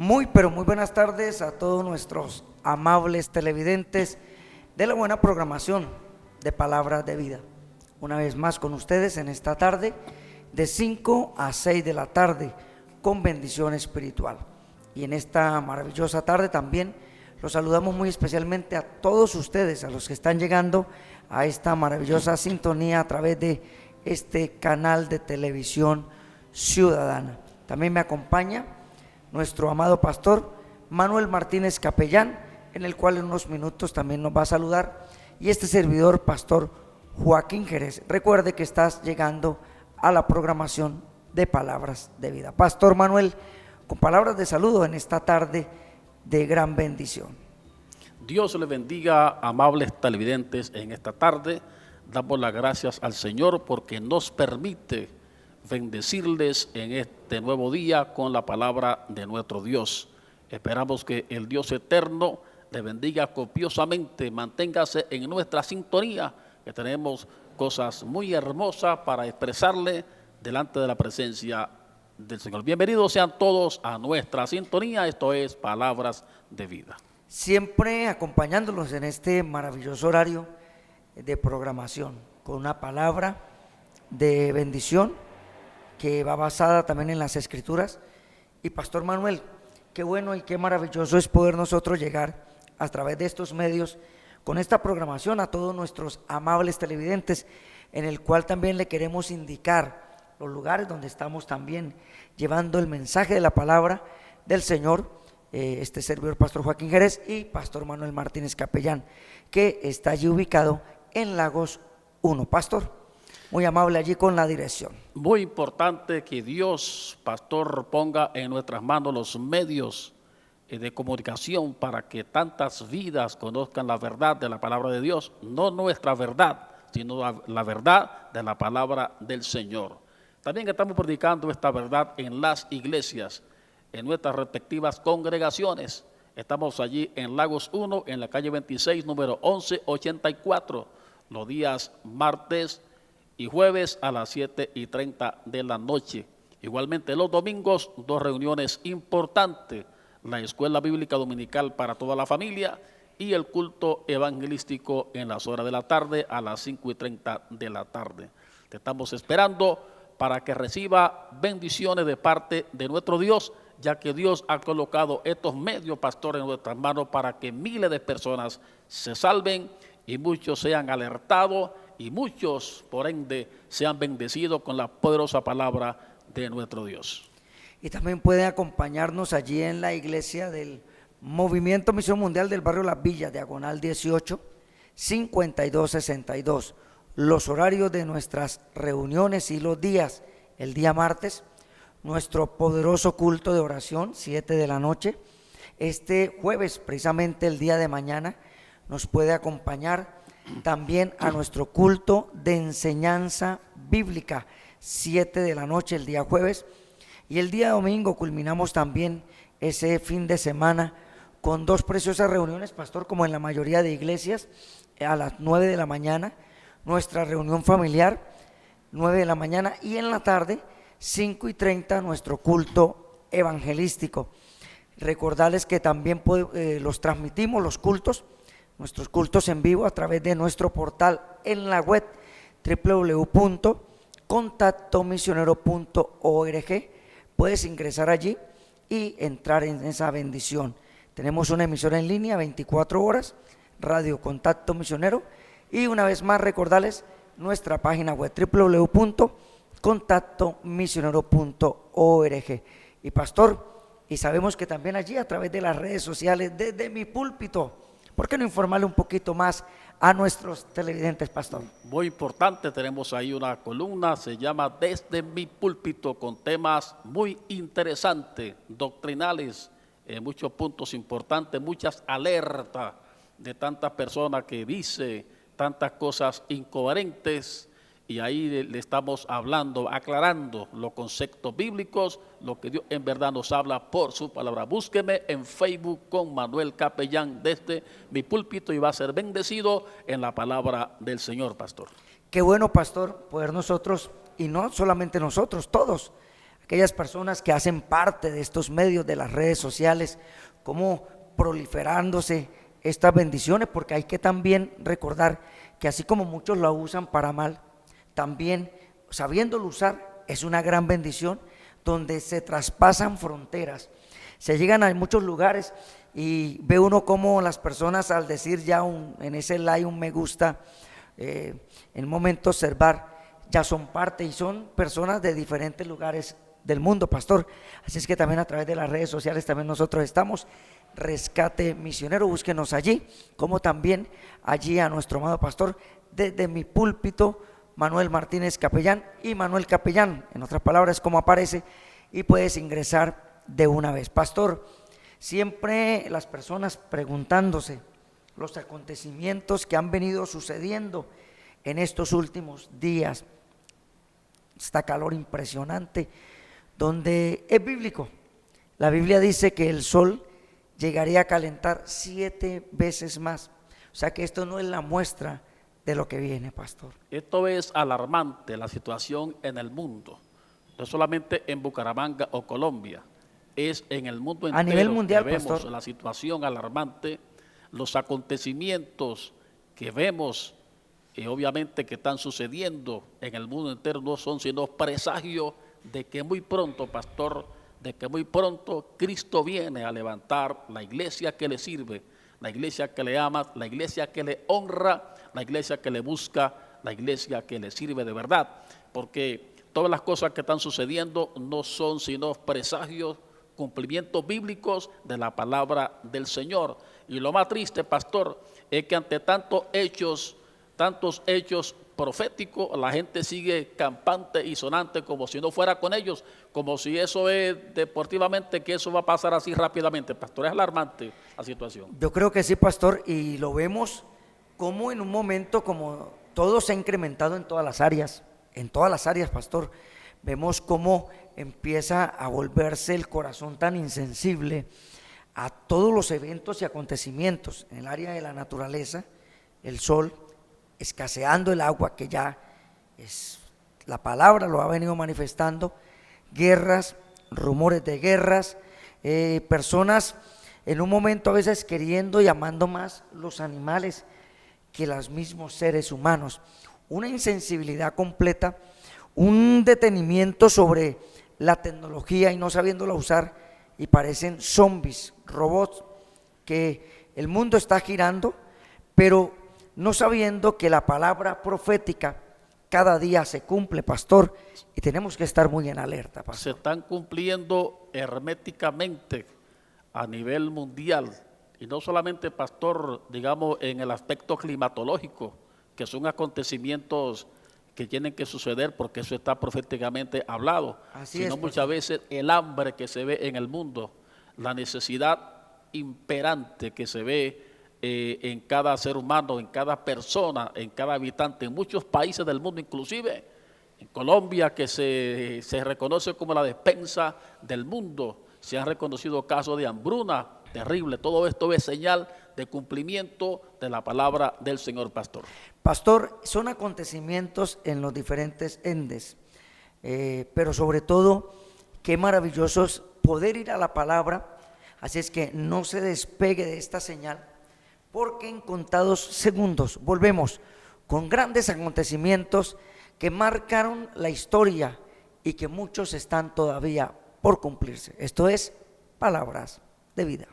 Muy, pero muy buenas tardes a todos nuestros amables televidentes de la buena programación de Palabras de Vida. Una vez más con ustedes en esta tarde de 5 a 6 de la tarde con bendición espiritual. Y en esta maravillosa tarde también los saludamos muy especialmente a todos ustedes, a los que están llegando a esta maravillosa sintonía a través de este canal de televisión ciudadana. También me acompaña nuestro amado pastor Manuel Martínez Capellán, en el cual en unos minutos también nos va a saludar, y este servidor, pastor Joaquín Jerez. Recuerde que estás llegando a la programación de Palabras de Vida. Pastor Manuel, con palabras de saludo en esta tarde de gran bendición. Dios le bendiga, amables televidentes, en esta tarde. Damos las gracias al Señor porque nos permite bendecirles en este nuevo día con la palabra de nuestro Dios. Esperamos que el Dios eterno le bendiga copiosamente. Manténgase en nuestra sintonía, que tenemos cosas muy hermosas para expresarle delante de la presencia del Señor. Bienvenidos sean todos a nuestra sintonía. Esto es Palabras de Vida. Siempre acompañándolos en este maravilloso horario de programación, con una palabra de bendición que va basada también en las Escrituras. Y Pastor Manuel, qué bueno y qué maravilloso es poder nosotros llegar a través de estos medios con esta programación a todos nuestros amables televidentes, en el cual también le queremos indicar los lugares donde estamos también llevando el mensaje de la palabra del Señor. Este servidor, pastor Joaquín Jerez, y pastor Manuel Martínez Capellán, que está allí ubicado en Lagos 1. Pastor, muy amable allí con la dirección. Muy importante que Dios, pastor, ponga en nuestras manos los medios de comunicación para que tantas vidas conozcan la verdad de la palabra de Dios, no nuestra verdad, sino la verdad de la palabra del Señor. También estamos predicando esta verdad en las iglesias, en nuestras respectivas congregaciones. Estamos allí en Lagos 1, en la calle 26, número 1184, los días martes y jueves a las 7:30 de la noche. Igualmente los domingos, dos reuniones importantes: la Escuela Bíblica Dominical para toda la familia y el culto evangelístico en las horas de la tarde a las 5:30 de la tarde. Te estamos esperando para que reciba bendiciones de parte de nuestro Dios, ya que Dios ha colocado estos medios, pastor, en nuestras manos para que miles de personas se salven y muchos sean alertados y muchos, por ende, sean bendecidos con la poderosa palabra de nuestro Dios. Y también puede acompañarnos allí en la iglesia del Movimiento Misión Mundial del barrio Las Villas, diagonal 18, 5262. Los horarios de nuestras reuniones y los días: el día martes, nuestro poderoso culto de oración, 7 de la noche. Este jueves, precisamente el día de mañana, nos puede acompañar también a nuestro culto de enseñanza bíblica, 7 de la noche el día jueves. Y el día domingo culminamos también ese fin de semana con dos preciosas reuniones, pastor, como en la mayoría de iglesias, a las 9 de la mañana, nuestra reunión familiar, 9 de la mañana, y en la tarde, 5:30, nuestro culto evangelístico. Recordarles que también los transmitimos, los cultos, nuestros cultos en vivo, a través de nuestro portal en la web www.contactomisionero.org. Puedes ingresar allí y entrar en esa bendición. Tenemos una emisora en línea 24 horas, Radio Contacto Misionero, y una vez más recordarles nuestra página web www.contactomisionero.org. Y pastor, y sabemos que también allí a través de las redes sociales, desde mi púlpito, ¿por qué no informarle un poquito más a nuestros televidentes, pastor? Muy importante, tenemos ahí una columna, se llama Desde mi púlpito, con temas muy interesantes, doctrinales, muchos puntos importantes, muchas alertas de tantas personas que dicen tantas cosas incoherentes, y ahí le estamos hablando, aclarando los conceptos bíblicos, lo que Dios en verdad nos habla por su palabra. Búsqueme en Facebook con Manuel Capellán desde mi púlpito y va a ser bendecido en la palabra del Señor, pastor. Qué bueno, pastor, poder nosotros, y no solamente nosotros, todos aquellas personas que hacen parte de estos medios de las redes sociales, cómo proliferándose estas bendiciones, porque hay que también recordar que así como muchos lo usan para mal, también sabiéndolo usar es una gran bendición donde se traspasan fronteras, se llegan a muchos lugares y ve uno como las personas al decir ya en ese like un me gusta, en el momento observar, ya son parte y son personas de diferentes lugares del mundo, pastor. Así es que también a través de las redes sociales también nosotros estamos. Rescate Misionero, búsquenos allí, como también allí a nuestro amado pastor desde mi púlpito, Manuel Martínez Capellán y Manuel Capellán, en otras palabras como aparece, y puedes ingresar de una vez. Pastor, siempre las personas preguntándose los acontecimientos que han venido sucediendo en estos últimos días, esta calor impresionante, donde es bíblico. La Biblia dice que el sol llegaría a calentar 7 veces más. O sea que esto no es la muestra de lo que viene, pastor. Esto es alarmante, la situación en el mundo, no solamente en Bucaramanga o Colombia, es en el mundo entero. A nivel mundial, que vemos pastor, la situación alarmante, los acontecimientos que vemos, obviamente que están sucediendo en el mundo entero, no son sino presagios de que muy pronto, pastor, de que muy pronto Cristo viene a levantar la iglesia que le sirve, la iglesia que le ama, la iglesia que le honra, la iglesia que le busca, la iglesia que le sirve de verdad, porque todas las cosas que están sucediendo no son sino presagios, cumplimientos bíblicos de la palabra del Señor. Y lo más triste, pastor, es que ante tantos hechos proféticos, la gente sigue campante y sonante como si no fuera con ellos, como si eso es deportivamente, que eso va a pasar así rápidamente. Pastor, es alarmante la situación. yo creo que sí, pastor, y lo vemos como en un momento, como todo se ha incrementado en todas las áreas, pastor. Vemos cómo empieza a volverse el corazón tan insensible a todos los eventos y acontecimientos en el área de la naturaleza, el sol, escaseando el agua, que ya es la palabra lo ha venido manifestando, guerras, rumores de guerras, personas en un momento a veces queriendo y amando más los animales que los mismos seres humanos, una insensibilidad completa, un detenimiento sobre la tecnología y no sabiéndola usar, y parecen zombies, robots, que el mundo está girando, pero no sabiendo que la palabra profética cada día se cumple, pastor, y tenemos que estar muy en alerta, pastor. Se están cumpliendo herméticamente a nivel mundial, y no solamente, pastor, digamos en el aspecto climatológico, que son acontecimientos que tienen que suceder porque eso está proféticamente hablado, sino muchas veces el hambre que se ve en el mundo, la necesidad imperante que se ve en cada ser humano, en cada persona, en cada habitante, en muchos países del mundo, inclusive en Colombia, que se reconoce como la despensa del mundo, se han reconocido casos de hambruna terrible. Todo esto es señal de cumplimiento de la palabra del Señor, pastor. Pastor, son acontecimientos en los diferentes endes, pero sobre todo, qué maravilloso es poder ir a la palabra. Así es que no se despegue de esta señal, porque en contados segundos volvemos con grandes acontecimientos que marcaron la historia y que muchos están todavía por cumplirse. Esto es Palabras de Vida.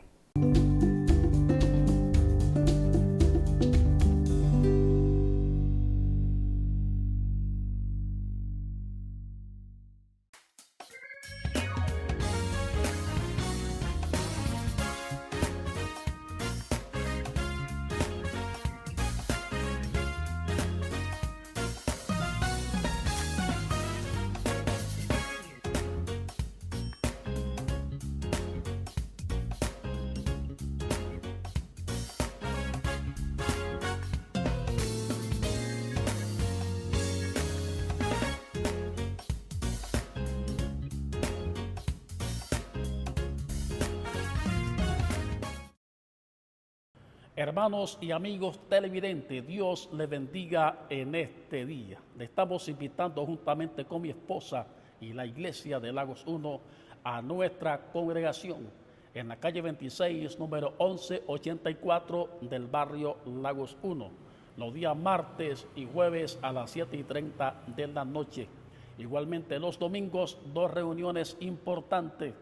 Hermanos y amigos televidentes, Dios les bendiga en este día. Le estamos invitando juntamente con mi esposa y la iglesia de Lagos 1 a nuestra congregación en la calle 26, número 1184 del barrio Lagos 1, los días martes y jueves a las 7:30 de la noche. Igualmente los domingos, 2 reuniones importantes: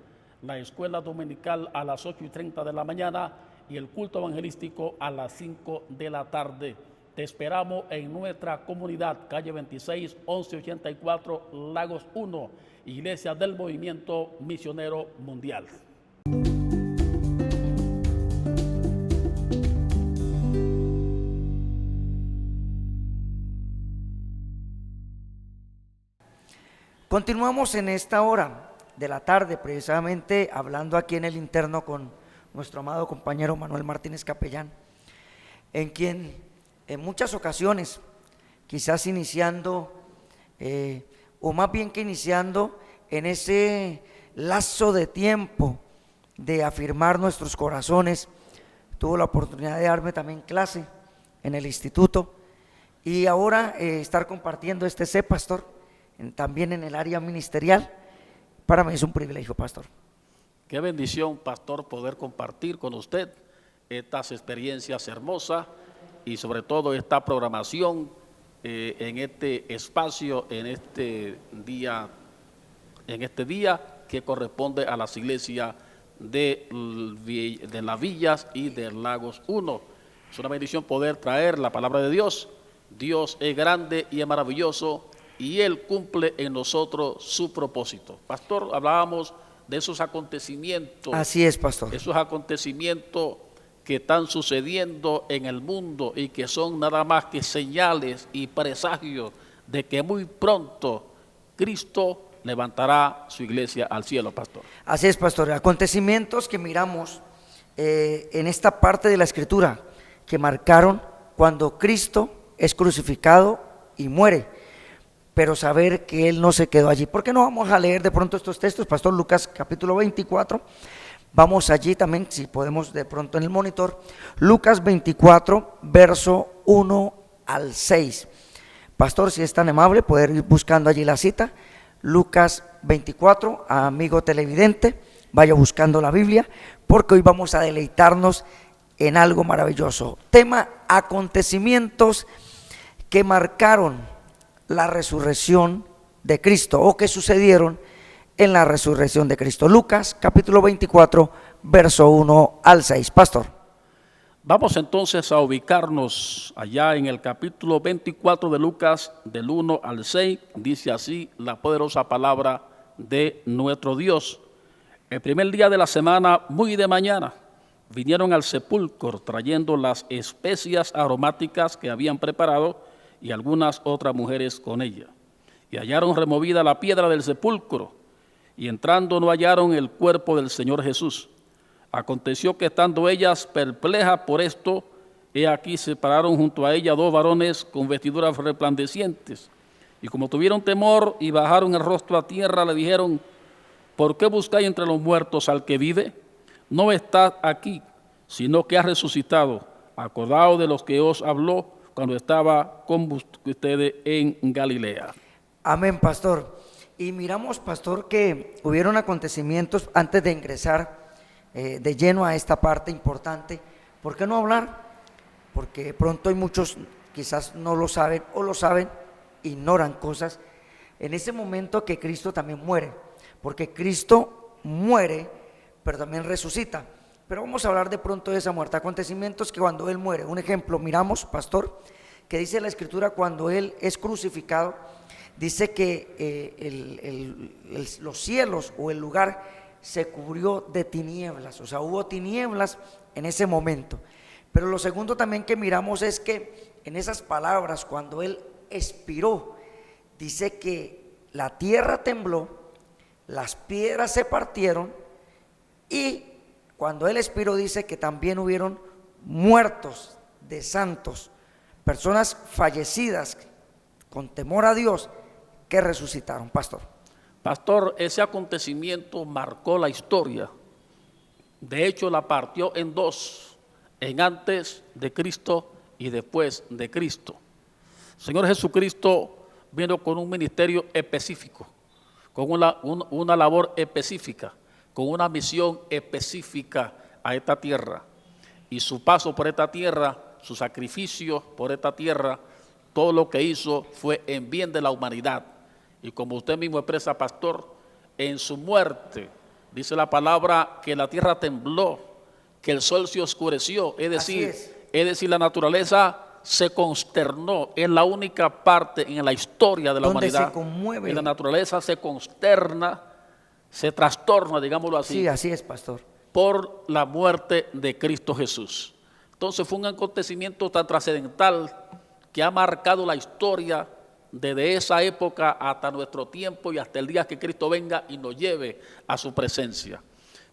la escuela dominical a las 8:30 de la mañana y el culto evangelístico a las 5 de la tarde. Te esperamos en nuestra comunidad, calle 26, 1184, Lagos 1, Iglesia del Movimiento Misionero Mundial. Continuamos en esta hora de la tarde, precisamente hablando aquí en el interno con nuestro amado compañero Manuel Martínez Capellán, en quien en muchas ocasiones, quizás iniciando, o más bien que iniciando en ese lazo de tiempo de afirmar nuestros corazones, tuvo la oportunidad de darme también clase en el instituto y ahora estar compartiendo C, pastor, también en el área ministerial. Para mí es un privilegio, pastor. Qué bendición, pastor, poder compartir con usted estas experiencias hermosas y sobre todo esta programación en este espacio, en este día que corresponde a las iglesias de las Villas y de Lagos 1. Es una bendición poder traer la palabra de Dios. Dios es grande y es maravilloso y Él cumple en nosotros su propósito. Pastor, hablábamos de esos acontecimientos. Así es, pastor. Esos acontecimientos que están sucediendo en el mundo y que son nada más que señales y presagios de que muy pronto Cristo levantará su iglesia al cielo, pastor. Así es, pastor. Acontecimientos que miramos en esta parte de la Escritura que marcaron cuando Cristo es crucificado y muere. Pero saber que Él no se quedó allí. ¿Por qué no vamos a leer de pronto estos textos? Pastor, Lucas capítulo 24, vamos allí también, si podemos de pronto en el monitor. Lucas 24, verso 1 al 6. Pastor, si es tan amable, poder ir buscando allí la cita. Lucas 24, amigo televidente, vaya buscando la Biblia, porque hoy vamos a deleitarnos en algo maravilloso. Tema: acontecimientos que marcaron la resurrección de Cristo, o que sucedieron en la resurrección de Cristo. Lucas capítulo 24, verso 1 al 6. Pastor. Vamos entonces a ubicarnos allá en el capítulo 24 de Lucas, del 1 al 6. Dice así la poderosa palabra de nuestro Dios. El primer día de la semana, muy de mañana, vinieron al sepulcro trayendo las especias aromáticas que habían preparado y algunas otras mujeres con ella. Y hallaron removida la piedra del sepulcro, y entrando no hallaron el cuerpo del Señor Jesús. Aconteció que estando ellas perplejas por esto, he aquí se pararon junto a ella 2 varones con vestiduras resplandecientes. Y como tuvieron temor y bajaron el rostro a tierra, le dijeron: ¿por qué buscáis entre los muertos al que vive? No está aquí, sino que ha resucitado. Acordaos de los que os habló cuando estaba con ustedes en Galilea. Amén, pastor. Y miramos, pastor, que hubieron acontecimientos antes de ingresar de lleno a esta parte importante. ¿Por qué no hablar? Porque de pronto hay muchos quizás no lo saben, o lo saben, ignoran cosas. En ese momento que Cristo también muere, porque Cristo muere, pero también resucita. Pero vamos a hablar de pronto de esa muerte, acontecimientos que cuando Él muere. Un ejemplo, miramos, pastor, que dice la Escritura cuando Él es crucificado, dice que los cielos o el lugar se cubrió de tinieblas, o sea, hubo tinieblas en ese momento. Pero lo segundo también que miramos es que en esas palabras, cuando Él expiró, dice que la tierra tembló, las piedras se partieron, y cuando Él expiró dice que también hubieron muertos de santos, personas fallecidas con temor a Dios, que resucitaron, pastor. Pastor, ese acontecimiento marcó la historia. De hecho, la partió en 2, en antes de Cristo y después de Cristo. El Señor Jesucristo vino con un ministerio específico, con una labor específica, con una misión específica a esta tierra. Y su paso por esta tierra, su sacrificio por esta tierra, todo lo que hizo fue en bien de la humanidad. Y como usted mismo expresa, pastor, en su muerte, dice la palabra que la tierra tembló, que el sol se oscureció, es decir, la naturaleza se consternó. Es la única parte en la historia de la humanidad se conmueve. Y la naturaleza se consterna, se trastorna, digámoslo así. Sí, así es, pastor. Por la muerte de Cristo Jesús. Entonces fue un acontecimiento tan trascendental que ha marcado la historia desde esa época hasta nuestro tiempo y hasta el día que Cristo venga y nos lleve a su presencia.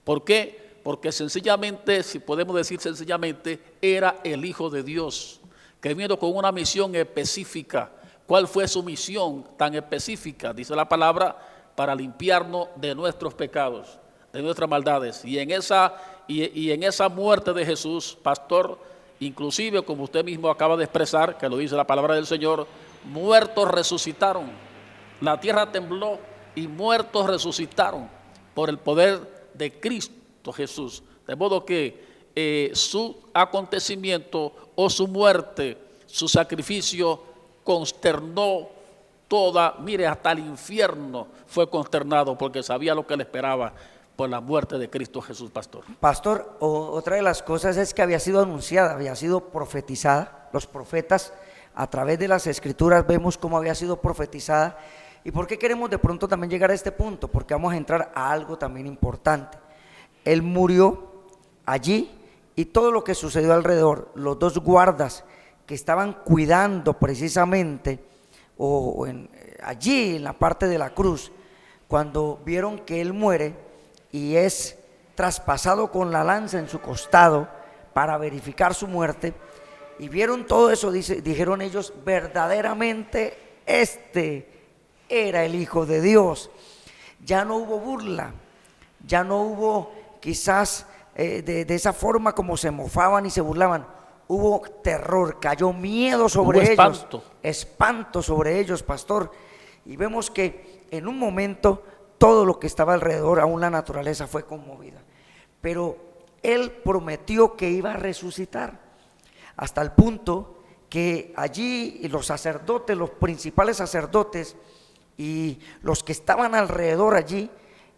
¿Por qué? Porque sencillamente, si podemos decir sencillamente, era el Hijo de Dios, que vino con una misión específica. ¿Cuál fue su misión tan específica? Dice la palabra, para limpiarnos de nuestros pecados, de nuestras maldades. Y en esa muerte de Jesús, pastor, inclusive como usted mismo acaba de expresar, que lo dice la palabra del Señor, muertos resucitaron. La tierra tembló y muertos resucitaron por el poder de Cristo Jesús. De modo que su acontecimiento o su muerte, su sacrificio consternó hasta el infierno fue consternado porque sabía lo que le esperaba por la muerte de Cristo Jesús, pastor. Pastor, otra de las cosas es que había sido anunciada, había sido profetizada. Los profetas, a través de las escrituras, vemos cómo había sido profetizada. ¿Y por qué queremos de pronto también llegar a este punto? Porque vamos a entrar a algo también importante. Él murió allí y todo lo que sucedió alrededor, los dos guardas que estaban cuidando precisamente allí en la parte de la cruz, cuando vieron que él muere y es traspasado con la lanza en su costado para verificar su muerte, y vieron todo eso, dijeron ellos, verdaderamente este era el Hijo de Dios. Ya no hubo burla, ya no hubo quizás de esa forma como se mofaban y se burlaban. Hubo terror, cayó miedo sobre ellos, espanto sobre ellos, pastor. Y vemos que en un momento todo lo que estaba alrededor, aún la naturaleza, fue conmovida. Pero él prometió que iba a resucitar, hasta el punto que allí los sacerdotes, los principales sacerdotes y los que estaban alrededor allí,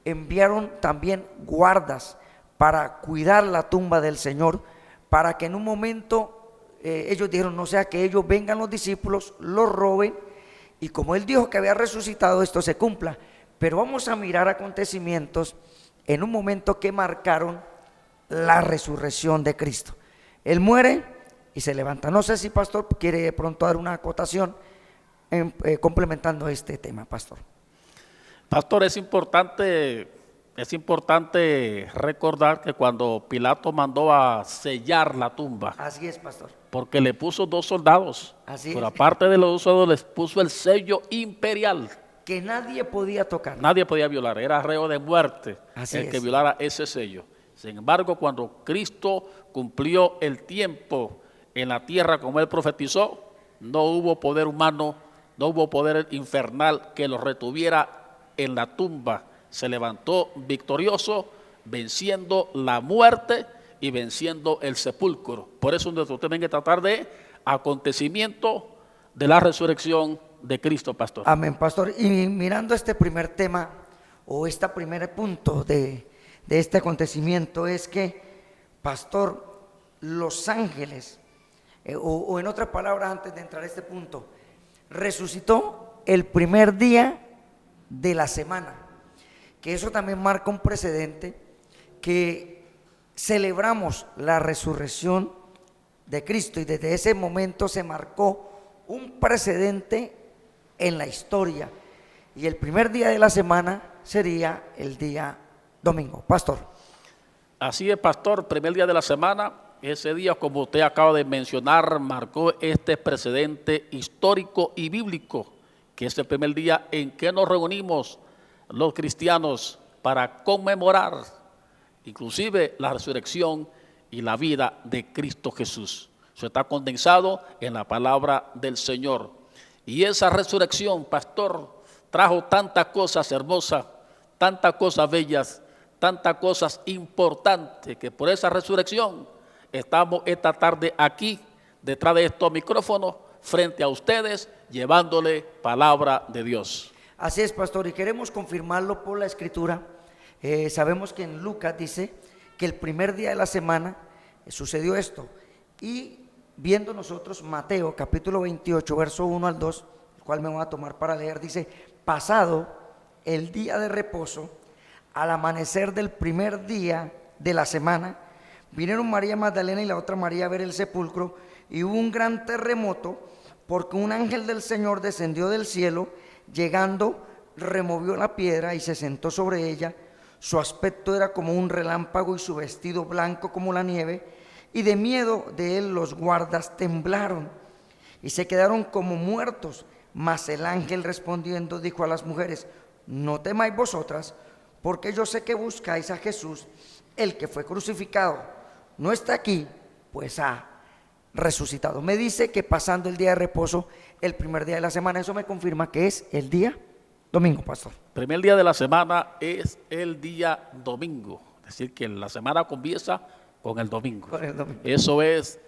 enviaron también guardas para cuidar la tumba del Señor, para que en un momento ellos dijeron, no sea que ellos vengan los discípulos, los roben, y como él dijo que había resucitado, esto se cumpla. Pero vamos a mirar acontecimientos en un momento que marcaron la resurrección de Cristo. Él muere y se levanta. No sé si pastor quiere de pronto dar una acotación complementando este tema, pastor. Pastor, es importante recordar que cuando Pilato mandó a sellar la tumba, así es, pastor, porque le puso 2 soldados, así por es, aparte de los 2 soldados les puso el sello imperial, que nadie podía tocar, nadie podía violar, era reo de muerte que violara ese sello. Sin embargo, cuando Cristo cumplió el tiempo en la tierra como él profetizó, no hubo poder humano, no hubo poder infernal que lo retuviera en la tumba. Se levantó victorioso, venciendo la muerte y venciendo el sepulcro. Por eso nosotros tenemos que tratar de acontecimiento de la resurrección de Cristo, pastor. Amén, pastor. Y mirando este primer tema o este primer punto de este acontecimiento, es que, pastor, los ángeles, o en otras palabras, antes de entrar a este punto, resucitó el primer día de la semana, que eso también marca un precedente, que celebramos la resurrección de Cristo, y desde ese momento se marcó un precedente en la historia, y el primer día de la semana sería el día domingo, pastor. Así es, pastor, primer día de la semana, ese día, como usted acaba de mencionar, marcó este precedente histórico y bíblico, que es el primer día en que nos reunimos los cristianos para conmemorar inclusive la resurrección y la vida de Cristo Jesús. Eso está condensado en la palabra del Señor. Y esa resurrección, pastor, trajo tantas cosas hermosas, tantas cosas bellas, tantas cosas importantes, que por esa resurrección estamos esta tarde aquí, detrás de estos micrófonos, frente a ustedes, llevándole palabra de Dios. Así es, pastor, y queremos confirmarlo por la escritura. Sabemos que en Lucas dice que el primer día de la semana sucedió esto, y viendo nosotros Mateo capítulo 28 verso 1 al 2, el cual me voy a tomar para leer, dice: pasado el día de reposo, al amanecer del primer día de la semana, vinieron María Magdalena y la otra María a ver el sepulcro, y hubo un gran terremoto, porque un ángel del Señor descendió del cielo, llegando, removió la piedra y se sentó sobre ella. Su aspecto era como un relámpago y su vestido blanco como la nieve, y de miedo de él los guardas temblaron y se quedaron como muertos. Mas el ángel respondiendo dijo a las mujeres: no temáis vosotras, porque yo sé que buscáis a Jesús, el que fue crucificado. No está aquí, pues ha resucitado. Me dice que pasando el día de reposo, el primer día de la semana, eso me confirma que es el día domingo, pastor. Primer día de la semana es el día domingo, es decir, que la semana comienza con el domingo. Con el domingo. Eso es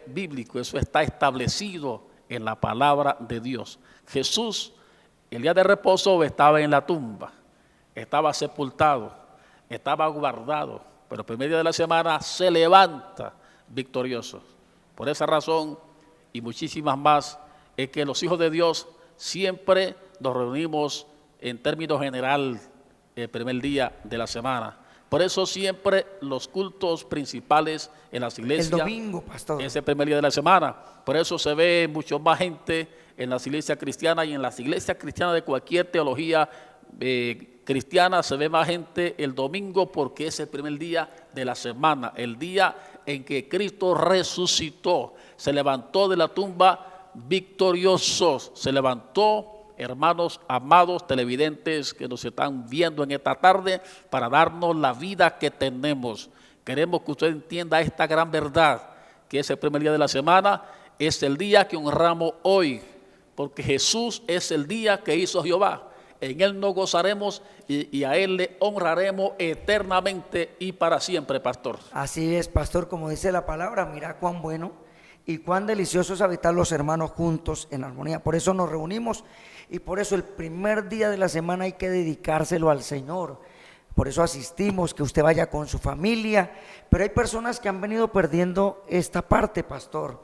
bíblico, eso está establecido en la palabra de Dios. Jesús, el día de reposo, estaba en la tumba, estaba sepultado, estaba guardado, pero el primer día de la semana se levanta victorioso. Por esa razón y muchísimas más es que los hijos de Dios siempre nos reunimos en términos general el primer día de la semana. Por eso siempre los cultos principales en las iglesias, el domingo, pastor, es el primer día de la semana. Por eso se ve mucho más gente en las iglesias cristianas, y en las iglesias cristianas de cualquier teología cristiana se ve más gente el domingo, porque es el primer día de la semana, el día en que Cristo resucitó, se levantó de la tumba victorioso, se levantó. Hermanos amados televidentes que nos están viendo en esta tarde, para darnos la vida que tenemos. Queremos que usted entienda esta gran verdad, que es el primer día de la semana, es el día que honramos hoy, porque Jesús es el día que hizo Jehová. En Él nos gozaremos y a Él le honraremos eternamente y para siempre, pastor. Así es, pastor, como dice la palabra, mira cuán bueno y cuán delicioso es habitar los hermanos juntos en armonía. Por eso nos reunimos, y por eso el primer día de la semana hay que dedicárselo al Señor. Por eso asistimos, que usted vaya con su familia. Pero hay personas que han venido perdiendo esta parte, pastor.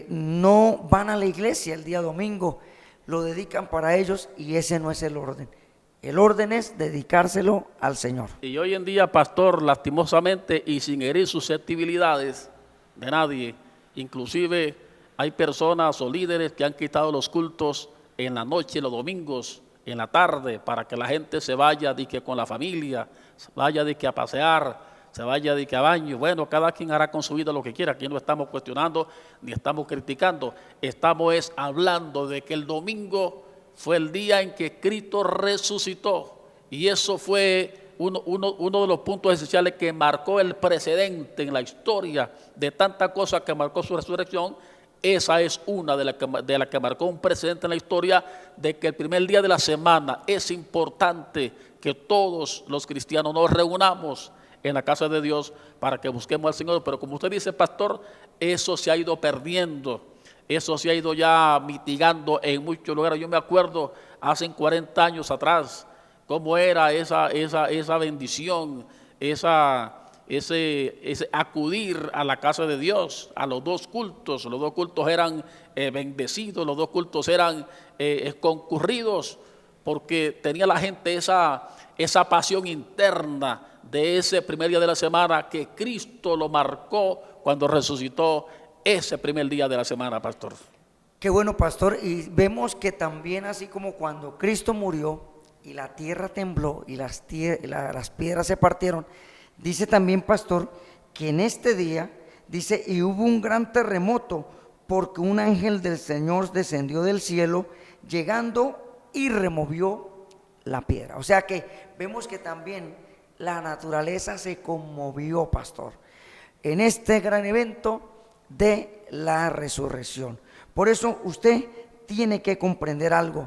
No van a la iglesia el día domingo, lo dedican para ellos, y ese no es el orden. El orden es dedicárselo al Señor. Y hoy en día, pastor, lastimosamente y sin herir susceptibilidades de nadie, inclusive hay personas o líderes que han quitado los cultos en la noche, los domingos, en la tarde, para que la gente se vaya de que con la familia, se vaya de que a pasear, se vaya de que a baño. Bueno, cada quien hará con su vida lo que quiera. Aquí no estamos cuestionando ni estamos criticando, estamos hablando de que el domingo fue el día en que Cristo resucitó, y eso fue uno de los puntos esenciales que marcó el precedente en la historia de tantas cosas que marcó su resurrección. Esa es una de las que marcó un precedente en la historia, de que el primer día de la semana es importante que todos los cristianos nos reunamos en la casa de Dios para que busquemos al Señor. Pero como usted dice, pastor, eso se ha ido perdiendo, eso se ha ido ya mitigando en muchos lugares. Yo me acuerdo hace 40 años atrás cómo era esa bendición, ese acudir a la casa de Dios, a los dos cultos. Los dos cultos eran bendecidos, los dos cultos eran concurridos, porque tenía la gente esa pasión interna de ese primer día de la semana, que Cristo lo marcó cuando resucitó ese primer día de la semana, pastor. Qué bueno, pastor, y vemos que también, así como cuando Cristo murió y la tierra tembló y las piedras se partieron, dice también, pastor, que en este día, dice, y hubo un gran terremoto, porque un ángel del Señor descendió del cielo, llegando y removió la piedra. O sea que vemos que también la naturaleza se conmovió, pastor, en este gran evento de la resurrección. Por eso usted tiene que comprender algo.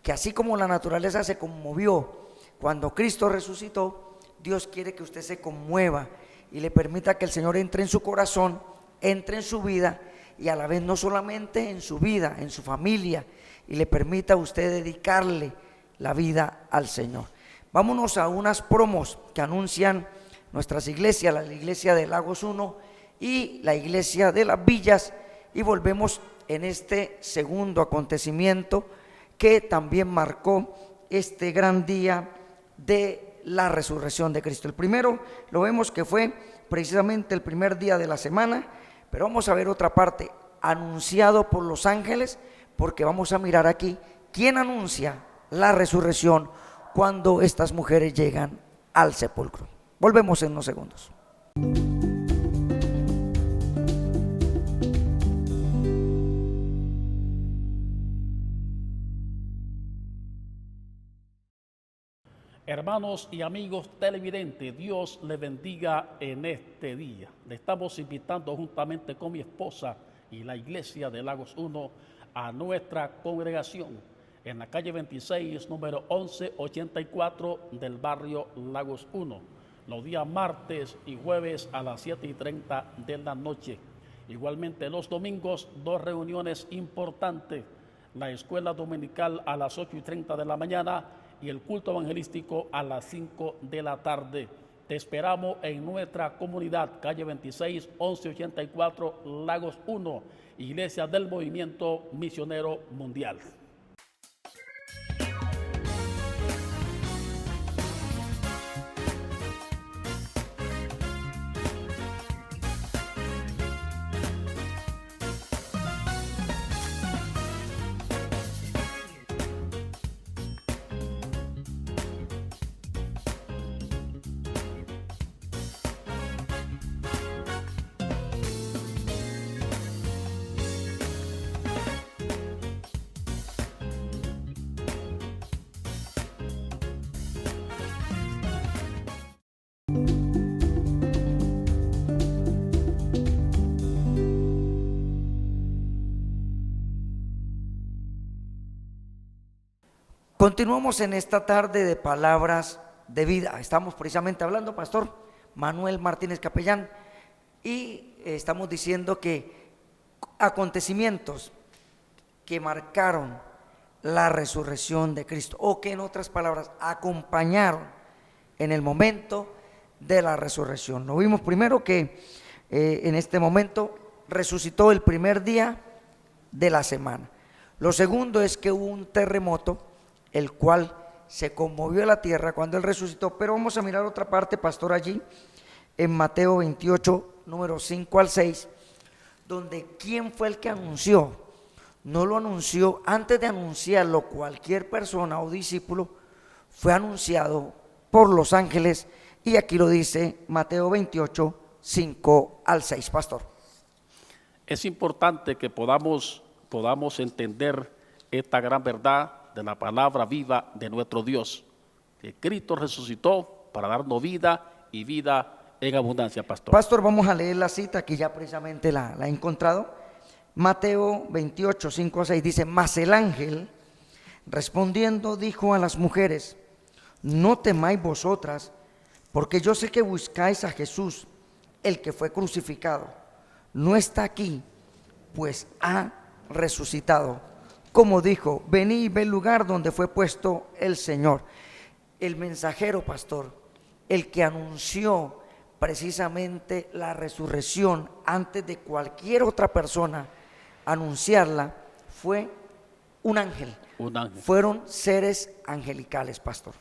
que así como la naturaleza se conmovió cuando Cristo resucitó, Dios quiere que usted se conmueva y le permita que el Señor entre en su corazón, entre en su vida, y a la vez no solamente en su vida, en su familia, y le permita a usted dedicarle la vida al Señor. Vámonos a unas promos que anuncian nuestras iglesias, la iglesia de Lagos 1 y la iglesia de las Villas, y volvemos en este segundo acontecimiento que también marcó este gran día de la resurrección de Cristo. El primero lo vemos que fue precisamente el primer día de la semana, pero vamos a ver otra parte, anunciado por los ángeles, porque vamos a mirar aquí quién anuncia la resurrección cuando estas mujeres llegan al sepulcro. Volvemos en unos segundos. Hermanos y amigos televidentes, Dios le bendiga en este día. Le estamos invitando juntamente con mi esposa y la iglesia de Lagos 1 a nuestra congregación en la calle 26, número 1184 del barrio Lagos 1, los días martes y jueves a las 7:30 de la noche. Igualmente los domingos, 2 reuniones importantes, la escuela dominical a las 8:30 de la mañana y el culto evangelístico a las 5 de la tarde. Te esperamos en nuestra comunidad, calle 26, 1184, Lagos 1, Iglesia del Movimiento Misionero Mundial. Continuamos en esta tarde de palabras de vida. Estamos precisamente hablando, Pastor Manuel Martínez Capellán, y estamos diciendo que acontecimientos que marcaron la resurrección de Cristo, o que en otras palabras acompañaron en el momento de la resurrección. Lo vimos primero que en este momento resucitó el primer día de la semana. Lo segundo es que hubo un terremoto, el cual se conmovió la tierra cuando él resucitó. Pero vamos a mirar otra parte, pastor, allí en Mateo 28, número 5 al 6, donde ¿quién fue el que anunció? No lo anunció, antes de anunciarlo cualquier persona o discípulo, fue anunciado por los ángeles, y aquí lo dice Mateo 28, 5 al 6, pastor. Es importante que podamos entender esta gran verdad de la palabra viva de nuestro Dios, que Cristo resucitó para darnos vida y vida en abundancia, pastor. Pastor, vamos a leer la cita que ya precisamente la he encontrado. Mateo 28, 5 a 6 dice: mas el ángel respondiendo dijo a las mujeres: no temáis vosotras, porque yo sé que buscáis a Jesús, el que fue crucificado. No está aquí, pues ha resucitado. Como dijo, venid y ve el lugar donde fue puesto el Señor. El mensajero, pastor, el que anunció precisamente la resurrección antes de cualquier otra persona anunciarla, fue un ángel. Un ángel. Fueron seres angelicales, pastor.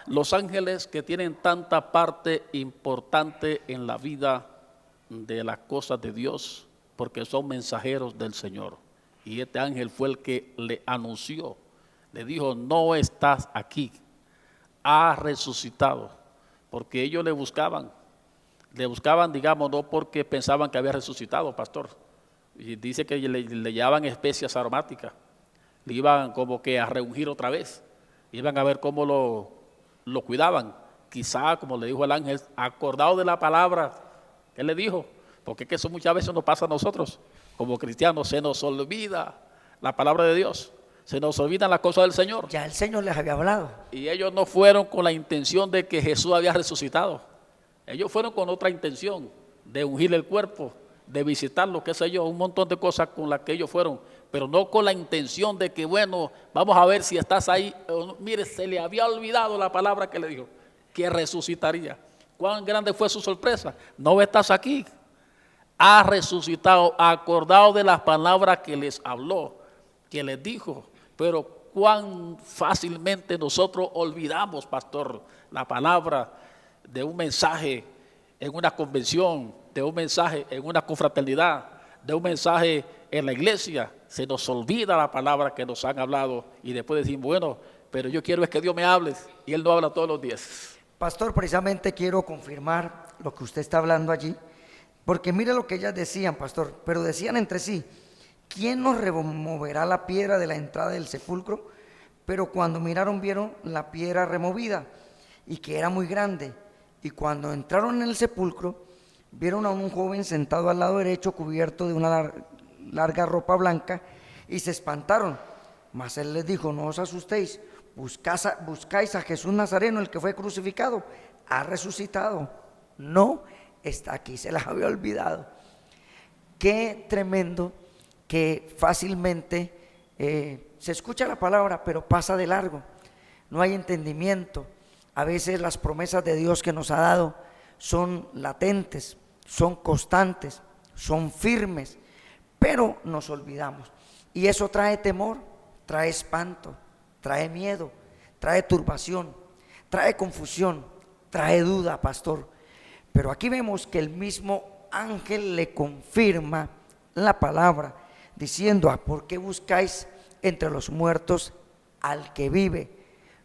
Los ángeles que tienen tanta parte importante en la vida de las cosas de Dios, porque son mensajeros del Señor. Y este ángel fue el que le anunció, le dijo: no estás aquí, ha resucitado. Porque ellos le buscaban, digamos, no porque pensaban que había resucitado, pastor. Y dice que le llevaban especias aromáticas, le iban como que a reungir otra vez, iban a ver cómo lo cuidaban. Quizá, como le dijo el ángel, acordado de la palabra que le dijo, porque es que eso muchas veces nos pasa a nosotros. Como cristianos se nos olvida la palabra de Dios, se nos olvidan las cosas del Señor. Ya el Señor les había hablado. Y ellos no fueron con la intención de que Jesús había resucitado. Ellos fueron con otra intención, de ungir el cuerpo, de visitarlo, qué sé yo, un montón de cosas con las que ellos fueron, pero no con la intención de que, bueno, vamos a ver si estás ahí. Mire, se le había olvidado la palabra que le dijo, que resucitaría. ¿Cuán grande fue su sorpresa? No estás aquí. Ha resucitado, acordado de las palabras que les habló, que les dijo. Pero cuán fácilmente nosotros olvidamos, pastor, la palabra de un mensaje en una convención, de un mensaje en una confraternidad, de un mensaje en la iglesia. Se nos olvida la palabra que nos han hablado y después decimos, bueno, pero yo quiero es que Dios me hable, y Él no habla todos los días. Pastor, precisamente quiero confirmar lo que usted está hablando allí, porque mire lo que ellas decían, pastor, pero decían entre sí, ¿quién nos removerá la piedra de la entrada del sepulcro? Pero cuando miraron, vieron la piedra removida y que era muy grande. Y cuando entraron en el sepulcro, vieron a un joven sentado al lado derecho, cubierto de una larga ropa blanca, y se espantaron. Mas él les dijo, no os asustéis, buscáis a Jesús Nazareno, el que fue crucificado. Ha resucitado, no está aquí, se las había olvidado. Qué tremendo que fácilmente se escucha la palabra, pero pasa de largo, no hay entendimiento. A veces las promesas de Dios que nos ha dado son latentes, son constantes, son firmes, pero nos olvidamos. Y eso trae temor, trae espanto, trae miedo, trae turbación, trae confusión, trae duda, pastor. Pero aquí vemos que el mismo ángel le confirma la palabra, diciendo, ¿por qué buscáis entre los muertos al que vive?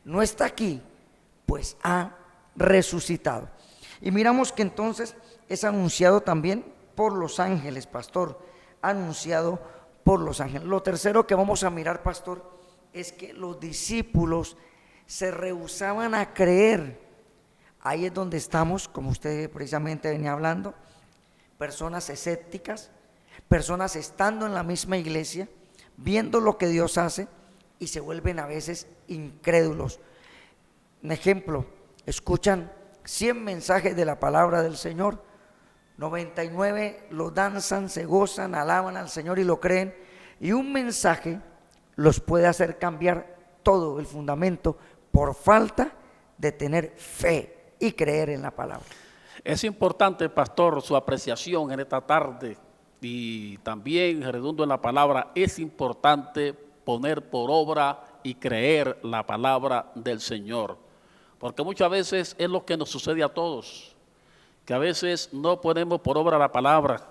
No está aquí, pues ha resucitado. Y miramos que entonces es anunciado también por los ángeles, pastor, anunciado por los ángeles. Lo tercero que vamos a mirar, pastor, es que los discípulos se rehusaban a creer. Ahí es donde estamos, como usted precisamente venía hablando, personas escépticas, personas estando en la misma iglesia, viendo lo que Dios hace y se vuelven a veces incrédulos. Un ejemplo, escuchan 100 mensajes de la palabra del Señor, 99 lo danzan, se gozan, alaban al Señor y lo creen, y un mensaje los puede hacer cambiar todo el fundamento por falta de tener fe y creer en la palabra. Es importante, pastor, su apreciación en esta tarde, y también, redundo en la palabra, es importante poner por obra y creer la palabra del Señor. Porque muchas veces es lo que nos sucede a todos, que a veces no ponemos por obra la palabra.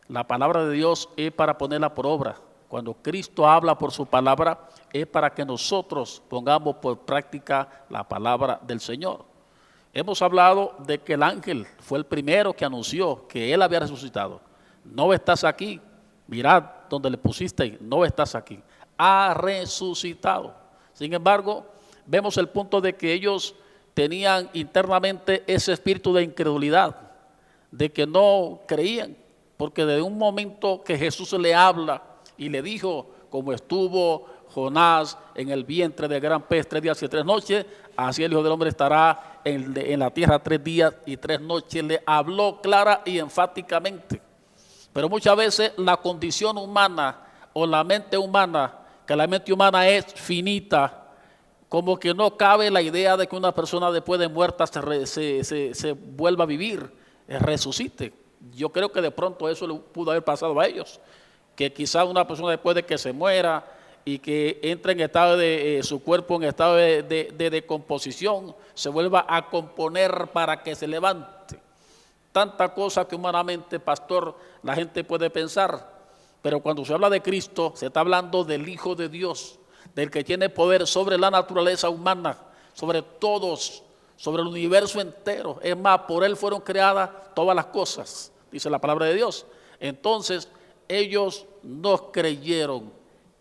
La palabra de Dios es para ponerla por obra. Cuando Cristo habla por su palabra, es para que nosotros pongamos por práctica la palabra del Señor. Hemos hablado de que el ángel fue el primero que anunció que Él había resucitado. No estás aquí, mirad donde le pusiste, no estás aquí. Ha resucitado. Sin embargo, vemos el punto de que ellos tenían internamente ese espíritu de incredulidad, de que no creían, porque desde un momento que Jesús le habla y le dijo, como estuvo Jonás en el vientre del gran pez 3 días y 3 noches, así el Hijo del Hombre estará en la tierra 3 días y 3 noches. Le habló clara y enfáticamente. Pero muchas veces la condición humana o la mente humana, que la mente humana es finita, como que no cabe la idea de que una persona después de muerta se vuelva a vivir, resucite. Yo creo que de pronto eso le pudo haber pasado a ellos, que quizás una persona después de que se muera y que entre en estado de su cuerpo en estado de decomposición, se vuelva a componer para que se levante. Tanta cosa que humanamente, pastor, la gente puede pensar, pero cuando se habla de Cristo, se está hablando del Hijo de Dios, del que tiene poder sobre la naturaleza humana, sobre todos, sobre el universo entero. Es más, por Él fueron creadas todas las cosas, dice la palabra de Dios. Entonces, ellos no creyeron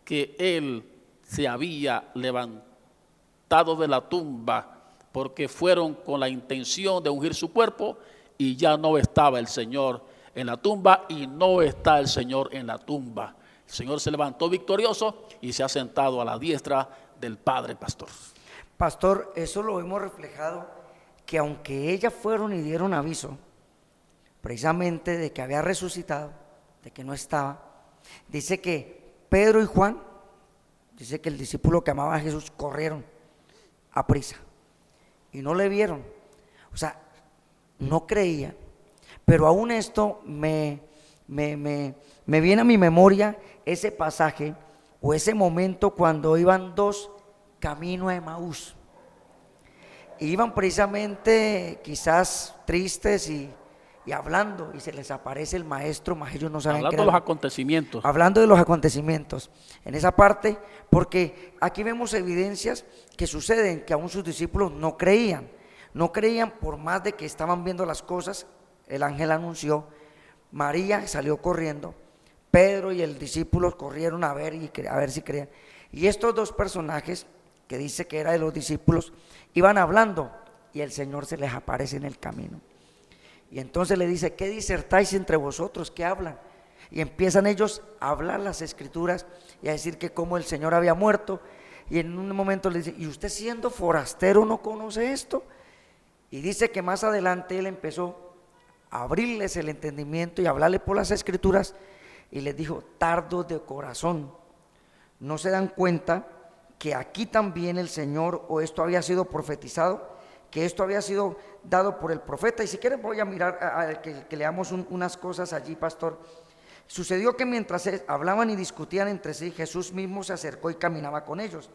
que Él se había levantado de la tumba, porque fueron con la intención de ungir su cuerpo y ya no estaba el Señor en la tumba, y no está el Señor en la tumba. El Señor se levantó victorioso y se ha sentado a la diestra del Padre, pastor. Pastor, eso lo hemos reflejado, que aunque ellas fueron y dieron aviso, precisamente de que había resucitado, de que no estaba, dice que Pedro y Juan, dice que el discípulo que amaba a Jesús, corrieron a prisa y no le vieron, o sea, no creían. Pero aún esto me viene a mi memoria ese pasaje o ese momento cuando iban dos camino a Emaús. Iban precisamente quizás tristes y hablando, y se les aparece el maestro, más ellos no saben qué Hablando de los acontecimientos. Hablando de los acontecimientos, en esa parte, porque aquí vemos evidencias que suceden, que aún sus discípulos no creían por más de que estaban viendo las cosas. El ángel anunció, María salió corriendo, Pedro y el discípulo corrieron a ver si creían, y estos dos personajes, que dice que era de los discípulos, iban hablando, y el Señor se les aparece en el camino. Y entonces le dice, ¿qué disertáis entre vosotros? ¿Qué hablan? Y empiezan ellos a hablar las escrituras y a decir que como el Señor había muerto. Y en un momento le dice, ¿y usted siendo forastero no conoce esto? Y dice que más adelante él empezó a abrirles el entendimiento y a hablarle por las escrituras. Y les dijo, tardos de corazón, ¿no se dan cuenta que aquí también el Señor, o esto había sido profetizado, que esto había sido dado por el profeta? Y si quieren voy a mirar, que leamos unas cosas allí, pastor. Sucedió que mientras hablaban y discutían entre sí, Jesús mismo se acercó y caminaba con ellos,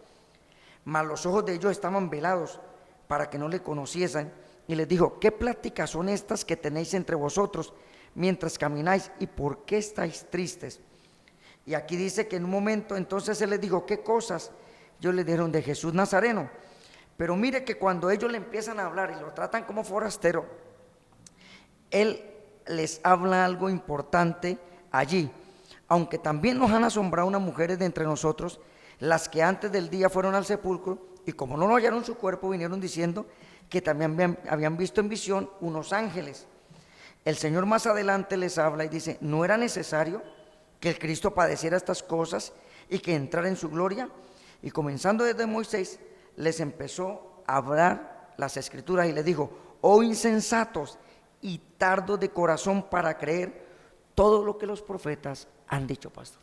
mas los ojos de ellos estaban velados para que no le conociesen, y les dijo, ¿qué pláticas son estas que tenéis entre vosotros mientras camináis, y por qué estáis tristes? Y aquí dice que en un momento entonces él les dijo, ¿qué cosas? Ellos le dijeron, de Jesús Nazareno. Pero mire que cuando ellos le empiezan a hablar y lo tratan como forastero, él les habla algo importante allí. Aunque también nos han asombrado unas mujeres de entre nosotros, las que antes del día fueron al sepulcro, y como no lo hallaron su cuerpo, vinieron diciendo que también habían visto en visión unos ángeles. El Señor más adelante les habla y dice, ¿no era necesario que el Cristo padeciera estas cosas y que entrara en su gloria? Y comenzando desde Moisés, les empezó a hablar las escrituras y les dijo, oh insensatos y tardos de corazón para creer todo lo que los profetas han dicho, pastor.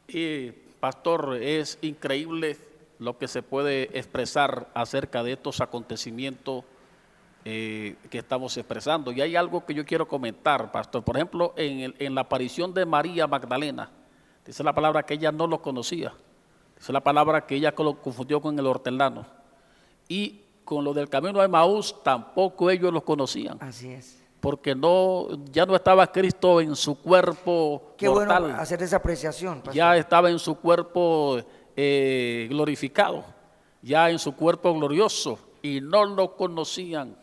Y pastor, es increíble lo que se puede expresar acerca de estos acontecimientos que estamos expresando. Y hay algo que yo quiero comentar, pastor. Por ejemplo, en la aparición de María Magdalena, dice la palabra que ella no lo conocía. Dice la palabra que ella lo confundió con el hortelano. Y con lo del camino de Emaús tampoco ellos lo conocían. Así es. Porque ya no estaba Cristo en su cuerpo Qué mortal. bueno hacer esa apreciación, pastor. Ya estaba en su cuerpo glorificado, ya en su cuerpo glorioso, y no lo conocían,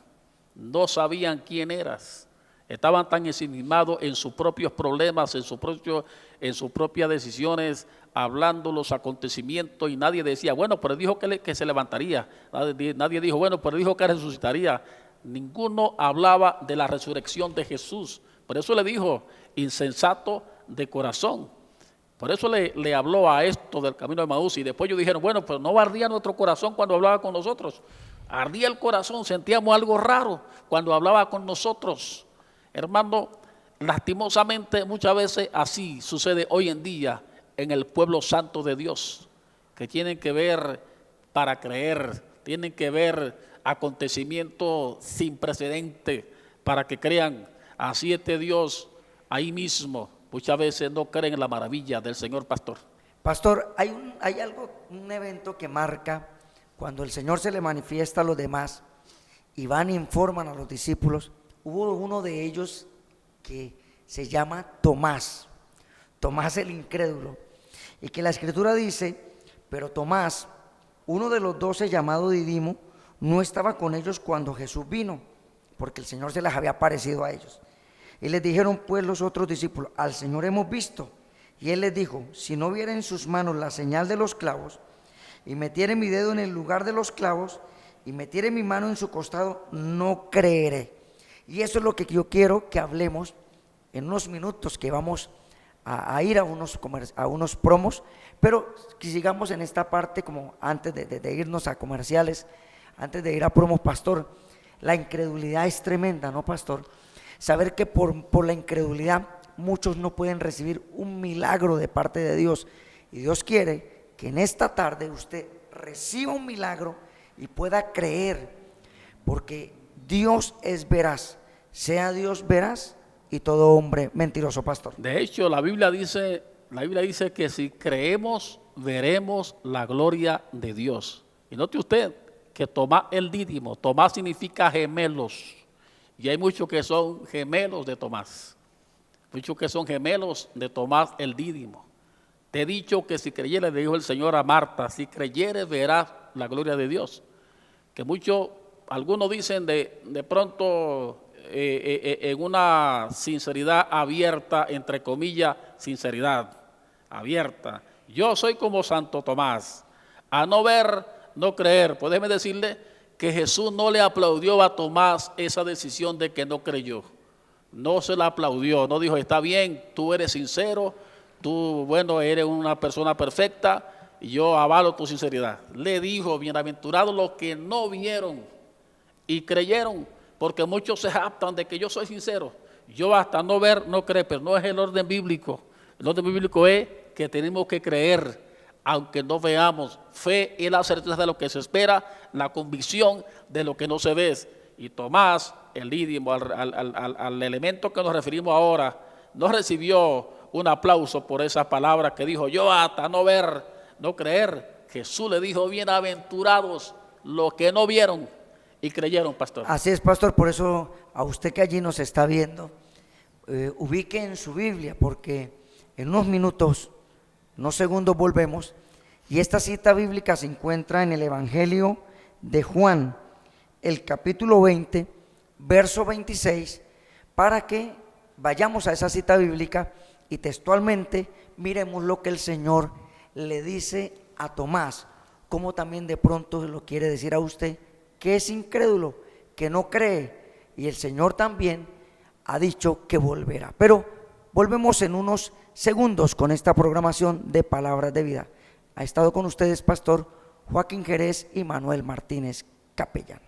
no sabían quién eras. Estaban tan ensimismados en sus propios problemas, en sus propias decisiones, hablando los acontecimientos, y nadie decía, bueno, pero dijo que se levantaría. Nadie dijo, bueno, pero dijo que resucitaría. Ninguno hablaba de la resurrección de Jesús. Por eso le dijo, insensato de corazón. Por eso le habló a esto del camino de Emaús. Y después ellos dijeron, bueno, pero no ardía nuestro corazón cuando hablaba con nosotros. Ardía el corazón, sentíamos algo raro cuando hablaba con nosotros. Hermano, lastimosamente muchas veces así sucede hoy en día en el pueblo santo de Dios, que tienen que ver para creer, tienen que ver acontecimientos sin precedente para que crean. Así este Dios ahí mismo muchas veces no creen en la maravilla del Señor, pastor. Pastor, hay un evento que marca cuando el Señor se le manifiesta a los demás y van e informan a los discípulos. Hubo uno de ellos que se llama Tomás el incrédulo, y que la escritura dice, pero Tomás, uno de los 12 llamado Didimo, no estaba con ellos cuando Jesús vino, porque el Señor se les había aparecido a ellos. Y les dijeron pues los otros discípulos, al Señor hemos visto. Y él les dijo, si no viera en sus manos la señal de los clavos, y metiere mi dedo en el lugar de los clavos, y metiere mi mano en su costado, no creeré. Y eso es lo que yo quiero que hablemos en unos minutos que vamos a ir a unos promos, pero que sigamos en esta parte como antes de irnos a comerciales, antes de ir a promos, pastor. La incredulidad es tremenda, ¿no, pastor? Saber que por la incredulidad muchos no pueden recibir un milagro de parte de Dios, y Dios quiere que en esta tarde usted reciba un milagro y pueda creer, porque Dios es veraz, sea Dios veraz y todo hombre mentiroso, pastor. De hecho, la Biblia dice que si creemos, veremos la gloria de Dios. Y note usted que Tomás el Dídimo, Tomás significa gemelos, y hay muchos que son gemelos de Tomás, muchos que son gemelos de Tomás el Dídimo. Te he dicho que si creyeres, le dijo el Señor a Marta, si creyeres verás la gloria de Dios. Que algunos dicen de pronto en una sinceridad abierta, entre comillas, sinceridad abierta. Yo soy como Santo Tomás, a no ver, no creer. Pues déjeme decirle que Jesús no le aplaudió a Tomás esa decisión de que no creyó. No se la aplaudió, no dijo, está bien, tú eres sincero, tú, bueno, eres una persona perfecta y yo avalo tu sinceridad. Le dijo, bienaventurados los que no vieron y creyeron, porque muchos se jactan de que yo soy sincero. Yo hasta no ver, no creer, pero no es el orden bíblico. El orden bíblico es que tenemos que creer, aunque no veamos. Fe es la certeza de lo que se espera, la convicción de lo que no se ve. Y Tomás, el Dídimo, al elemento que nos referimos ahora, no recibió un aplauso por esa palabra que dijo, yo hasta no ver, no creer. Jesús le dijo, bienaventurados los que no vieron y creyeron, pastor. Así es, pastor, por eso a usted que allí nos está viendo, ubique en su Biblia, porque en unos minutos, unos segundos volvemos, y esta cita bíblica se encuentra en el Evangelio de Juan, el capítulo 20, verso 26, para que vayamos a esa cita bíblica y textualmente miremos lo que el Señor le dice a Tomás, como también de pronto lo quiere decir a usted, que es incrédulo, que no cree, y el Señor también ha dicho que volverá. Pero volvemos en unos segundos con esta programación de Palabras de Vida. Ha estado con ustedes pastor Joaquín Jerez y Manuel Martínez Capellán.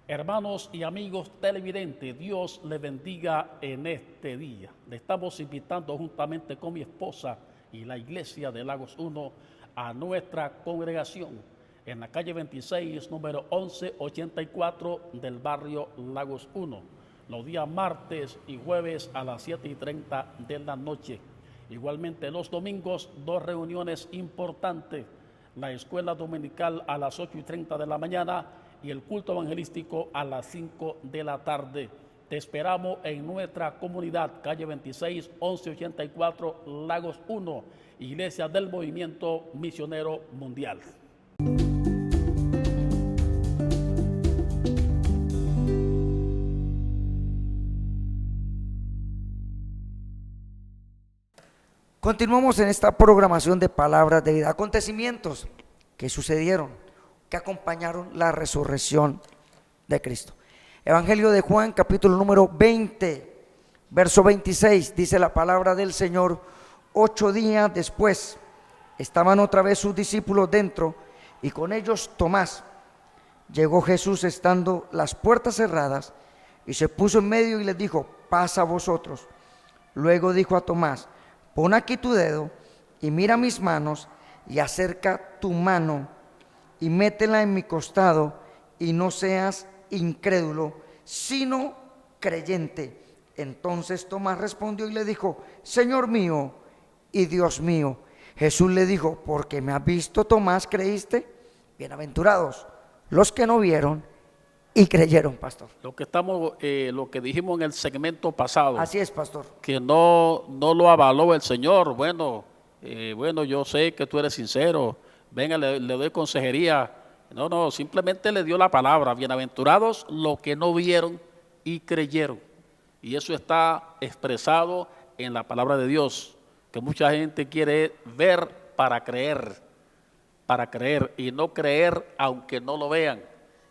Hermanos y amigos televidentes, Dios les bendiga en este día. Le estamos invitando juntamente con mi esposa y la iglesia de Lagos 1 a nuestra congregación en la calle 26, número 1184 del barrio Lagos 1, los días martes y jueves a las 7:30 de la noche. Igualmente los domingos, dos reuniones importantes, la escuela dominical a las 8:30 de la mañana y el culto evangelístico a las 5 de la tarde. Te esperamos en nuestra comunidad, calle 26, 1184, Lagos 1, Iglesia del Movimiento Misionero Mundial. Continuamos en esta programación de Palabras de Vida, acontecimientos que sucedieron, que acompañaron la resurrección de Cristo. Evangelio de Juan, capítulo número 20, verso 26, dice la palabra del Señor: 8 días después, estaban otra vez sus discípulos dentro, y con ellos Tomás. Llegó Jesús estando las puertas cerradas, y se puso en medio y les dijo: paz a vosotros. Luego dijo a Tomás: pon aquí tu dedo, y mira mis manos, y acerca tu mano, y métela en mi costado, y no seas incrédulo, sino creyente. Entonces Tomás respondió y le dijo: Señor mío y Dios mío. Jesús le dijo: porque me has visto, Tomás, creíste. Bienaventurados los que no vieron y creyeron, pastor. Lo que dijimos en el segmento pasado, Así es, pastor. que no lo avaló el Señor. Bueno, yo sé que tú eres sincero, venga, le doy consejería. No, simplemente le dio la palabra. Bienaventurados los que no vieron y creyeron. Y eso está expresado en la palabra de Dios, que mucha gente quiere ver para creer y no creer aunque no lo vean.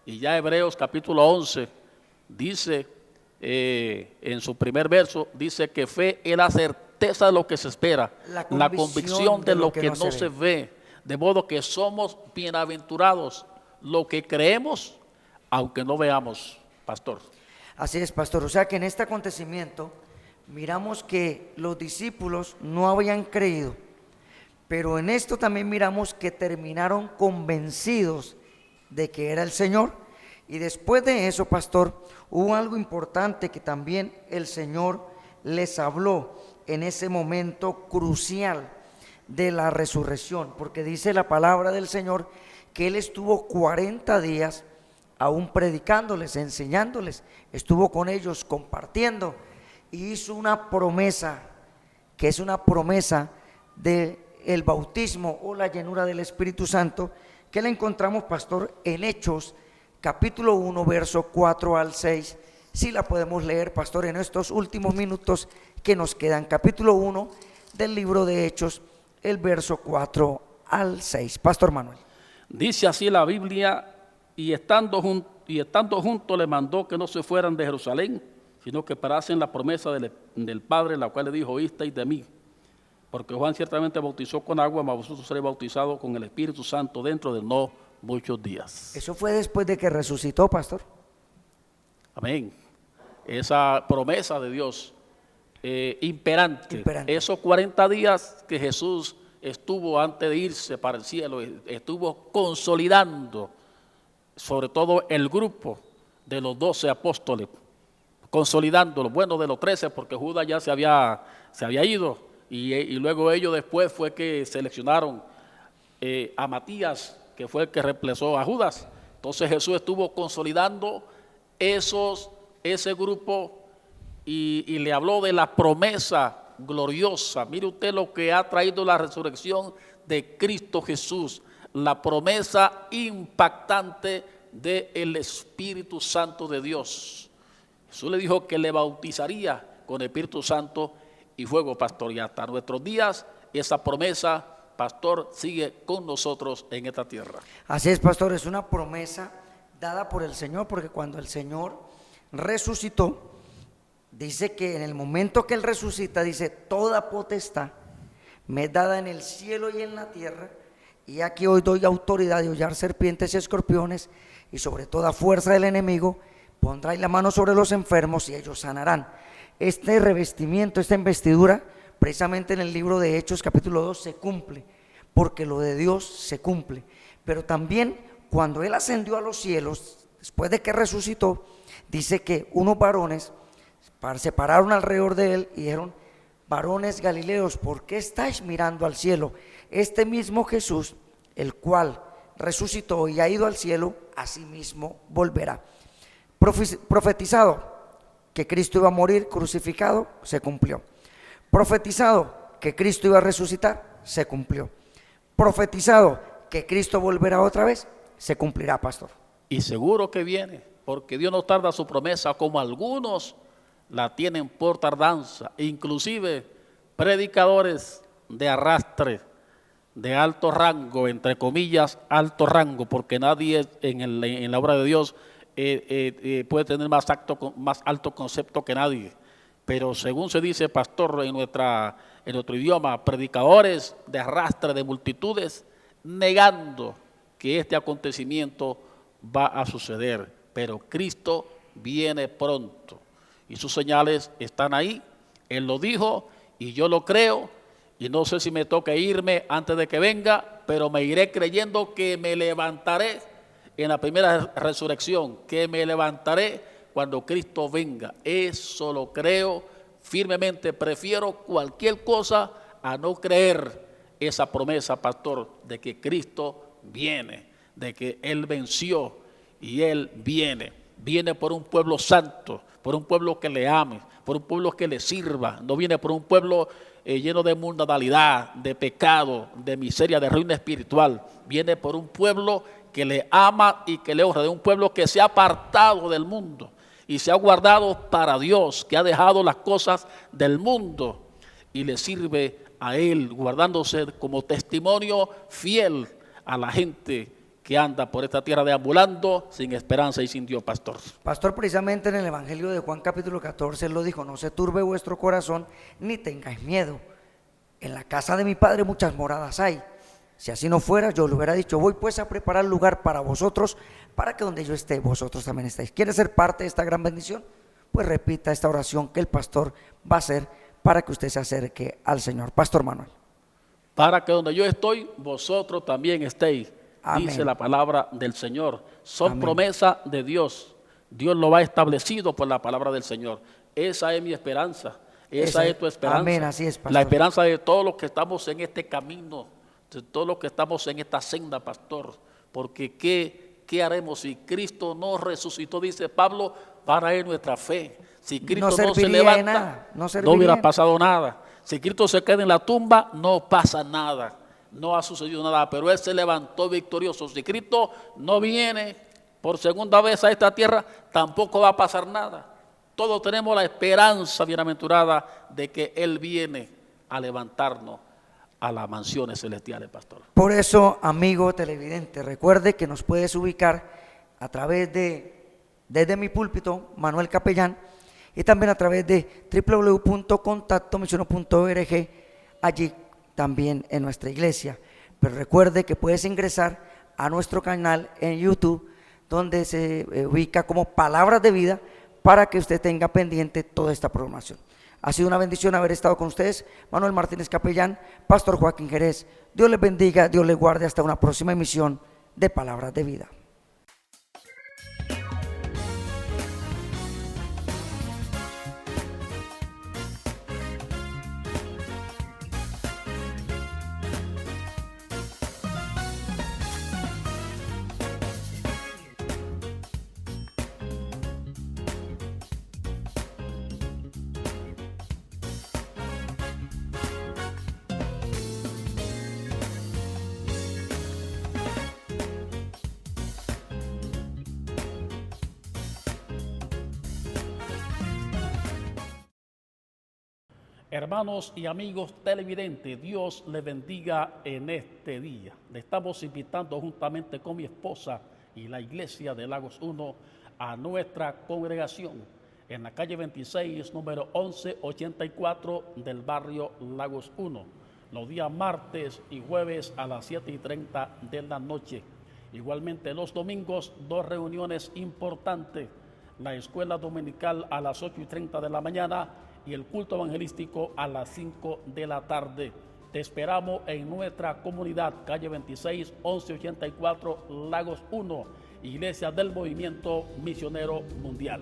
Y ya Hebreos capítulo 11 dice, en su primer verso, dice que fe es la certeza de lo que se espera, la convicción de lo que no se ve. De modo que somos bienaventurados lo que creemos aunque no veamos, pastor. Así es, pastor. O sea que en este acontecimiento miramos que los discípulos no habían creído, pero en esto también miramos que terminaron convencidos de que era el Señor. Y después de eso, pastor, hubo algo importante que también el Señor les habló en ese momento crucial de la resurrección, porque dice la palabra del Señor que Él estuvo 40 días aún predicándoles, enseñándoles, estuvo con ellos compartiendo y hizo una promesa, que es una promesa del bautismo o la llenura del Espíritu Santo, que la encontramos, pastor, en Hechos capítulo 1, verso 4 al 6. Si la podemos leer, pastor, en estos últimos minutos que nos quedan. Capítulo 1 del libro de Hechos, el verso 4 al 6. Pastor Manuel. Dice así la Biblia: y estando juntos le mandó que no se fueran de Jerusalén, sino que esperasen la promesa del Padre, la cual le dijo: oísteis de mí. Porque Juan ciertamente bautizó con agua, mas vosotros seréis bautizados con el Espíritu Santo dentro de no muchos días. Eso fue después de que resucitó, pastor. Amén. Esa promesa de Dios imperante. Esos 40 días que Jesús estuvo antes de irse para el cielo, estuvo consolidando sobre todo el grupo de los 12 apóstoles, consolidándolo. Bueno, de los 13, porque Judas ya se había ido. Y luego ellos después fue que seleccionaron a Matías, que fue el que reemplazó a Judas. Entonces Jesús estuvo consolidando ese grupo y le habló de la promesa gloriosa. Mire usted lo que ha traído la resurrección de Cristo Jesús, la promesa impactante del Espíritu Santo de Dios. Jesús le dijo que le bautizaría con el Espíritu Santo y fuego, pastor, y hasta nuestros días esa promesa, pastor, sigue con nosotros en esta tierra. Así es, pastor, es una promesa dada por el Señor, porque cuando el Señor resucitó, dice que en el momento que Él resucita, dice: toda potestad me es dada en el cielo y en la tierra, y aquí hoy doy autoridad de hollar serpientes y escorpiones, y sobre toda fuerza del enemigo pondráis la mano sobre los enfermos y ellos sanarán. Este revestimiento, esta investidura, precisamente en el libro de Hechos capítulo 2 se cumple, porque lo de Dios se cumple. Pero también cuando Él ascendió a los cielos, después de que resucitó, dice que unos varones se pararon alrededor de Él y dijeron: varones galileos, ¿por qué estáis mirando al cielo? Este mismo Jesús, el cual resucitó y ha ido al cielo, asimismo volverá. Profetizado que Cristo iba a morir crucificado, se cumplió. Profetizado que Cristo iba a resucitar, se cumplió. Profetizado que Cristo volverá otra vez, se cumplirá, pastor. Y seguro que viene, porque Dios no tarda su promesa, como algunos la tienen por tardanza. Inclusive predicadores de arrastre, de alto rango, entre comillas, alto rango, porque nadie en la obra de Dios puede tener más alto concepto que nadie. Pero según se dice, pastor, en nuestro idioma, predicadores de arrastre de multitudes, negando que este acontecimiento va a suceder. Pero Cristo viene pronto y sus señales están ahí. Él lo dijo y yo lo creo, y no sé si me toca irme antes de que venga, pero me iré creyendo que me levantaré en la primera resurrección, que me levantaré cuando Cristo venga. Eso lo creo firmemente. Prefiero cualquier cosa a no creer esa promesa, pastor, de que Cristo viene, de que Él venció y Él viene. Viene por un pueblo santo, por un pueblo que le ame, por un pueblo que le sirva. No viene por un pueblo lleno de mundanalidad, de pecado, de miseria, de ruina espiritual. Viene por un pueblo que le ama y que le honra, de un pueblo que se ha apartado del mundo y se ha guardado para Dios, que ha dejado las cosas del mundo y le sirve a Él, guardándose como testimonio fiel a la gente que anda por esta tierra deambulando sin esperanza y sin Dios, pastor. Pastor, precisamente en el Evangelio de Juan capítulo 14 él lo dijo: no se turbe vuestro corazón ni tengáis miedo. En la casa de mi Padre muchas moradas hay. Si así no fuera, yo le hubiera dicho: voy pues a preparar lugar para vosotros, para que donde yo esté, vosotros también estéis. ¿Quiere ser parte de esta gran bendición? Pues repita esta oración que el pastor va a hacer para que usted se acerque al Señor. Pastor Manuel. Para que donde yo estoy, vosotros también estéis. Amén. Dice la palabra del Señor. Son Amén. promesas de Dios. Dios lo ha establecido por la palabra del Señor. Esa es mi esperanza. Esa es tu esperanza. Amén, así es, pastor. La esperanza de todos los que estamos en este camino, de todos los que estamos en esta senda, pastor. Porque ¿qué haremos si Cristo no resucitó? Dice Pablo, para él nuestra fe. Si Cristo no se levanta, no hubiera pasado nada. Si Cristo se queda en la tumba, no pasa nada. No ha sucedido nada, pero Él se levantó victorioso. Si Cristo no viene por segunda vez a esta tierra, tampoco va a pasar nada. Todos tenemos la esperanza bienaventurada de que Él viene a levantarnos a las mansiones celestiales, pastor. Por eso, amigo televidente, recuerde que nos puedes ubicar a través desde mi púlpito, Manuel Capellán, y también a través de www.contactomisionero.org, allí también en nuestra iglesia. Pero recuerde que puedes ingresar a nuestro canal en YouTube, donde se ubica como Palabras de Vida, para que usted tenga pendiente toda esta programación. Ha sido una bendición haber estado con ustedes. Manuel Martínez Capellán, Pastor Joaquín Jerez. Dios les bendiga, Dios les guarde hasta una próxima emisión de Palabras de Vida. Hermanos y amigos televidentes, Dios les bendiga en este día. Le estamos invitando juntamente con mi esposa y la iglesia de Lagos 1 a nuestra congregación en la calle 26, número 1184 del barrio Lagos 1, los días martes y jueves a las 7:30 de la noche. Igualmente los domingos, 2 reuniones importantes: la escuela dominical a las 8:30 de la mañana y el culto evangelístico a las 5 de la tarde. Te esperamos en nuestra comunidad, calle 26, 1184, Lagos 1, Iglesia del Movimiento Misionero Mundial.